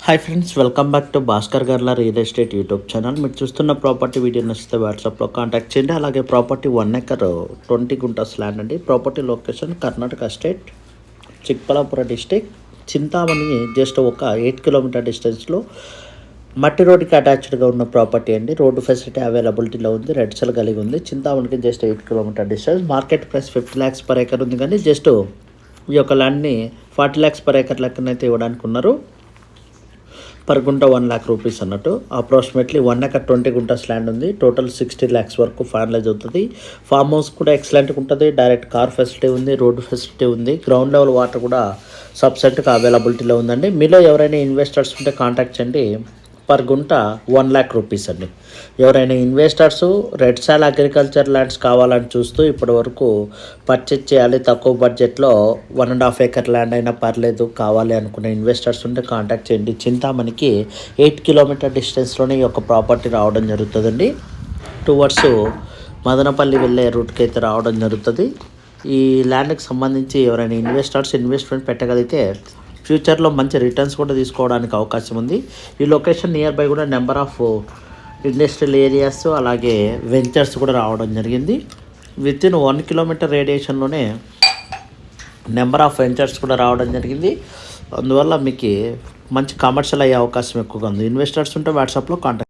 Hi friends, welcome back to Bhaskar గార్ల real estate YouTube channel. మీరు చూస్తున్న ప్రాపర్టీ వీడియో నచ్చితే వాట్సాప్లో కాంటాక్ట్ చేయండి. అలాగే ప్రాపర్టీ 1 ఎకర్ 20 గుంటాస్ ల్యాండ్ అండి. Property location Karnataka state, Chikballapura district, Chintamani just ఒక 8 కిలోమీటర్ డిస్టెన్స్లో మట్టి రోడ్డుకి అటాచ్డ్గా ఉన్న ప్రాపర్టీ అండి. రోడ్డు ఫెసిలిటీ అవైలబిలిటీలో ఉంది. రెడ్ సెల్ కలిగి ఉంది. చింతామణికి just 8 kilometre distance. Market price 50 lakhs per acre ఉంది, కానీ జస్ట్ ఈ యొక్క ల్యాండ్ని 40 lakhs per acre లెక్కనైతే ఇవ్వడానికి ఉన్నారు. పర్ గుంట 1 lakh rupees అన్నట్టు. అప్రాక్సిమేట్లీ 1 ఎకర్ 20 గుంటాస్ ల్యాండ్ ఉంది. టోటల్ 60 lakhs వరకు ఫైనలైజ్ అవుతుంది. ఫామ్ హౌస్ కూడా ఎక్సలెంట్గా ఉంటుంది. డైరెక్ట్ కార్ ఫెసిలిటీ ఉంది, రోడ్డు ఫెసిలిటీ ఉంది. గ్రౌండ్ లెవెల్ వాటర్ కూడా సబ్సెట్గా అవైలబిలిటీలో ఉందండి. మీలో ఎవరైనా ఇన్వెస్టర్స్ ఉంటే కాంటాక్ట్ చేయండి. పర్ గుంట 1 lakh rupees అండి. ఎవరైనా ఇన్వెస్టర్స్ రెడ్ సాల్ అగ్రికల్చర్ ల్యాండ్స్ కావాలని చూస్తూ ఇప్పటి వరకు పర్చేజ్ చేయాలి, తక్కువ బడ్జెట్లో 1.5 acre ల్యాండ్ అయినా పర్లేదు కావాలి అనుకునే ఇన్వెస్టర్స్ ఉంటే కాంటాక్ట్ చేయండి. చింతామణికి 8 కిలోమీటర్ డిస్టెన్స్లోనే ఈ యొక్క ప్రాపర్టీ రావడం జరుగుతుందండి. టువర్డ్స్ మదనపల్లి వెళ్ళే రూట్కి అయితే రావడం జరుగుతుంది. ఈ ల్యాండ్కి సంబంధించి ఎవరైనా ఇన్వెస్ట్మెంట్ పెట్టగలిగితే ఫ్యూచర్లో మంచి రిటర్న్స్ కూడా తీసుకోవడానికి అవకాశం ఉంది. ఈ లొకేషన్ నియర్ బై కూడా నెంబర్ ఆఫ్ ఇండస్ట్రియల్ ఏరియాస్ అలాగే వెంచర్స్ కూడా రావడం జరిగింది. విత్ ఇన్ 1 kilometer రేడియేషన్లోనే నెంబర్ ఆఫ్ వెంచర్స్ కూడా రావడం జరిగింది. అందువల్ల మీకు మంచి కమర్షియల్ అయ్యే అవకాశం ఎక్కువగా ఉంది. ఇన్వెస్టర్స్ ఉంటే వాట్సాప్లో కాంటాక్ట్